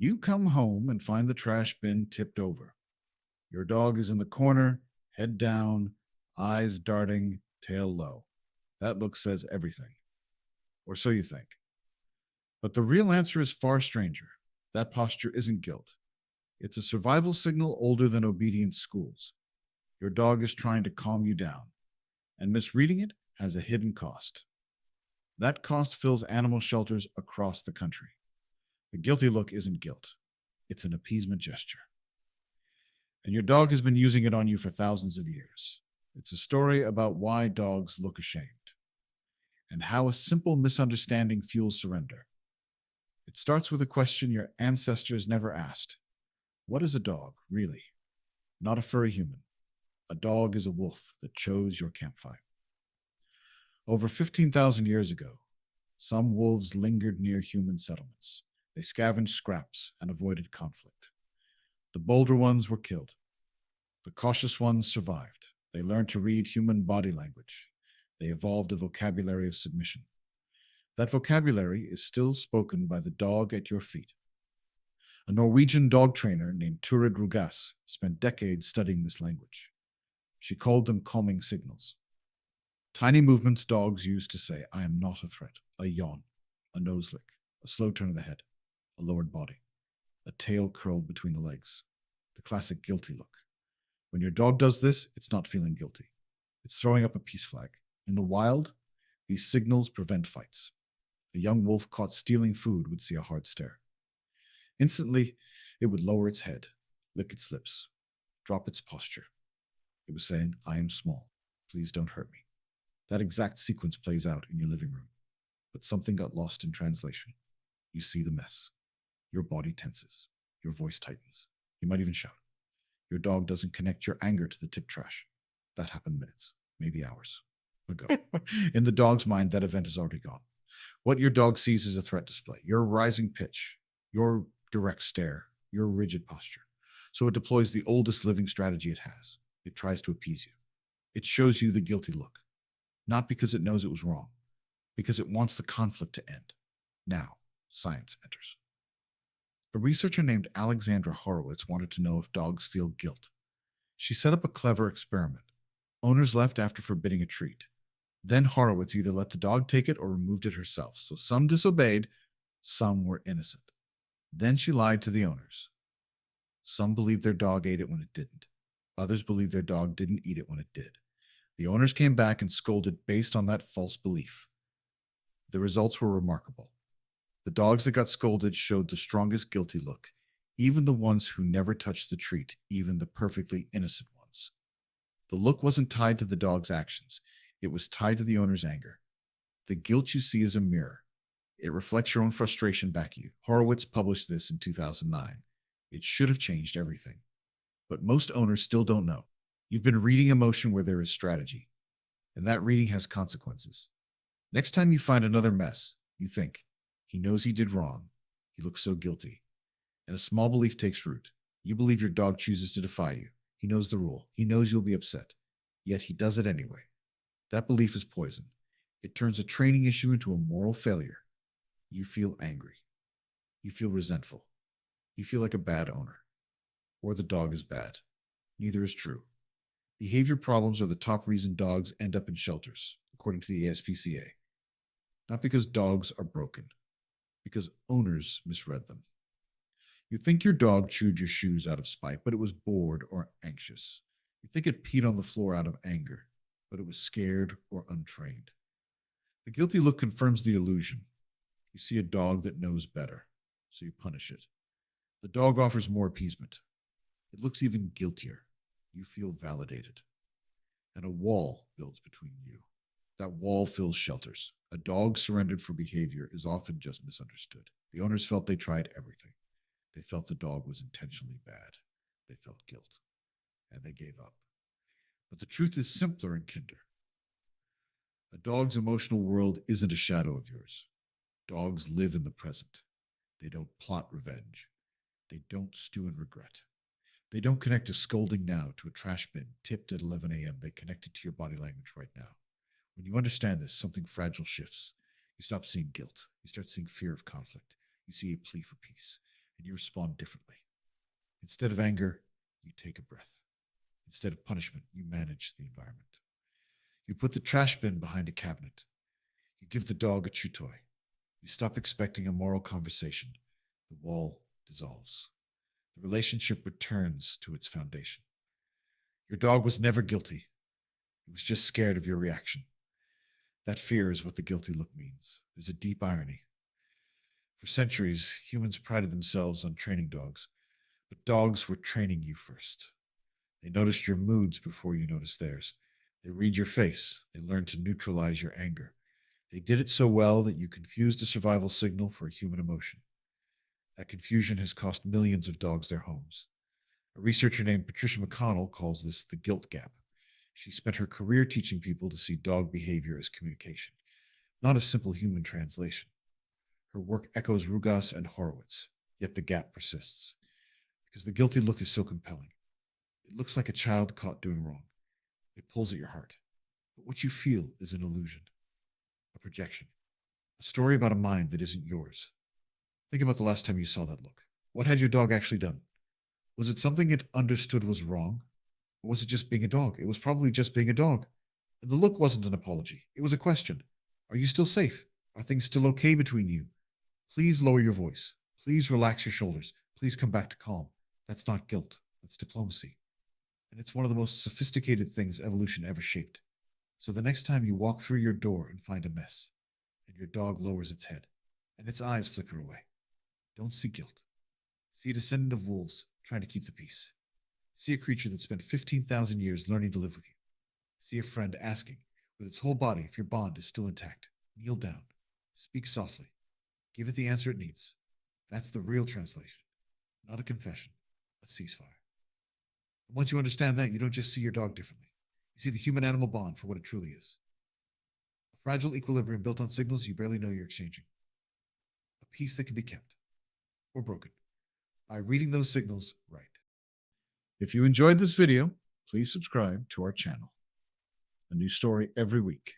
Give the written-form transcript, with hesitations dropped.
You come home and find the trash bin tipped over. Your dog is in the corner, head down, eyes darting, tail low. That look says everything, or so you think. But the real answer is far stranger. That posture isn't guilt. It's a survival signal older than obedient schools. Your dog is trying to calm you down, and misreading it has a hidden cost. That cost fills animal shelters across the country. The guilty look isn't guilt, it's an appeasement gesture. And your dog has been using it on you for thousands of years. It's a story about why dogs look ashamed and how a simple misunderstanding fuels surrender. It starts with a question your ancestors never asked. What is a dog, really? Not a furry human. A dog is a wolf that chose your campfire. Over 15,000 years ago, some wolves lingered near human settlements. They scavenged scraps and avoided conflict. The bolder ones were killed. The cautious ones survived. They learned to read human body language. They evolved a vocabulary of submission. That vocabulary is still spoken by the dog at your feet. A Norwegian dog trainer named Turid Rugaas spent decades studying this language. She called them calming signals. Tiny movements dogs use to say, I am not a threat. A yawn, a nose lick, a slow turn of the head, a lowered body, a tail curled between the legs, the classic guilty look. When your dog does this, it's not feeling guilty. It's throwing up a peace flag. In the wild, these signals prevent fights. A young wolf caught stealing food would see a hard stare. Instantly, it would lower its head, lick its lips, drop its posture. It was saying, I am small. Please don't hurt me. That exact sequence plays out in your living room. But something got lost in translation. You see the mess. Your body tenses. Your voice tightens. You might even shout. Your dog doesn't connect your anger to the tip trash. That happened minutes, maybe hours ago. In the dog's mind, that event is already gone. What your dog sees is a threat display, your rising pitch, your direct stare, your rigid posture. So it deploys the oldest living strategy it has. It tries to appease you. It shows you the guilty look, not because it knows it was wrong, because it wants the conflict to end. Now, science enters. A researcher named Alexandra Horowitz wanted to know if dogs feel guilt. She set up a clever experiment. Owners left after forbidding a treat. Then Horowitz either let the dog take it or removed it herself. So some disobeyed, some were innocent. Then she lied to the owners. Some believed their dog ate it when it didn't. Others believed their dog didn't eat it when it did. The owners came back and scolded based on that false belief. The results were remarkable. The dogs that got scolded showed the strongest guilty look, even the ones who never touched the treat, even the perfectly innocent ones. The look wasn't tied to the dog's actions. It was tied to the owner's anger. The guilt you see is a mirror. It reflects your own frustration back at you. Horowitz published this in 2009. It should have changed everything. But most owners still don't know. You've been reading emotion where there is strategy, and that reading has consequences. Next time you find another mess, you think, he knows he did wrong. He looks so guilty. And a small belief takes root. You believe your dog chooses to defy you. He knows the rule. He knows you'll be upset. Yet he does it anyway. That belief is poison. It turns a training issue into a moral failure. You feel angry. You feel resentful. You feel like a bad owner. Or the dog is bad. Neither is true. Behavior problems are the top reason dogs end up in shelters, according to the ASPCA. Not because dogs are broken, because owners misread them. You think your dog chewed your shoes out of spite, but it was bored or anxious. You think it peed on the floor out of anger, but it was scared or untrained. The guilty look confirms the illusion. You see a dog that knows better, so you punish it. The dog offers more appeasement. It looks even guiltier. You feel validated. And a wall builds between you. That wall fills shelters. A dog surrendered for behavior is often just misunderstood. The owners felt they tried everything. They felt the dog was intentionally bad. They felt guilt. And they gave up. But the truth is simpler and kinder. A dog's emotional world isn't a shadow of yours. Dogs live in the present. They don't plot revenge. They don't stew in regret. They don't connect a scolding now to a trash bin tipped at 11 a.m. They connect it to your body language right now. When you understand this, something fragile shifts. You stop seeing guilt. You start seeing fear of conflict. You see a plea for peace. and you respond differently. Instead of anger, you take a breath. Instead of punishment, you manage the environment. You put the trash bin behind a cabinet. You give the dog a chew toy. You stop expecting a moral conversation. The wall dissolves. The relationship returns to its foundation. Your dog was never guilty. It was just scared of your reaction. That fear is what the guilty look means. There's a deep irony. For centuries, humans prided themselves on training dogs, but dogs were training you first. They noticed your moods before you noticed theirs. They read your face. They learned to neutralize your anger. They did it so well that you confused a survival signal for a human emotion. That confusion has cost millions of dogs their homes. A researcher named Patricia McConnell calls this the guilt gap. She spent her career teaching people to see dog behavior as communication, not a simple human translation. Her work echoes Rugaas and Horowitz, yet the gap persists. Because the guilty look is so compelling. It looks like a child caught doing wrong. It pulls at your heart. But what you feel is an illusion, a projection, a story about a mind that isn't yours. Think about the last time you saw that look. What had your dog actually done? Was it something it understood was wrong? Or was it just being a dog? It was probably just being a dog. And the look wasn't an apology. It was a question. Are you still safe? Are things still okay between you? Please lower your voice. Please relax your shoulders. Please come back to calm. That's not guilt. That's diplomacy. And it's one of the most sophisticated things evolution ever shaped. So the next time you walk through your door and find a mess, and your dog lowers its head, and its eyes flicker away, don't see guilt. See a descendant of wolves trying to keep the peace. See a creature that spent 15,000 years learning to live with you. See a friend asking, with its whole body, if your bond is still intact. Kneel down. Speak softly. Give it the answer it needs. That's the real translation. Not a confession, a ceasefire. And once you understand that, you don't just see your dog differently. You see the human-animal bond for what it truly is. A fragile equilibrium built on signals you barely know you're exchanging. A peace that can be kept or broken by reading those signals right. If you enjoyed this video, please subscribe to our channel. A new story every week.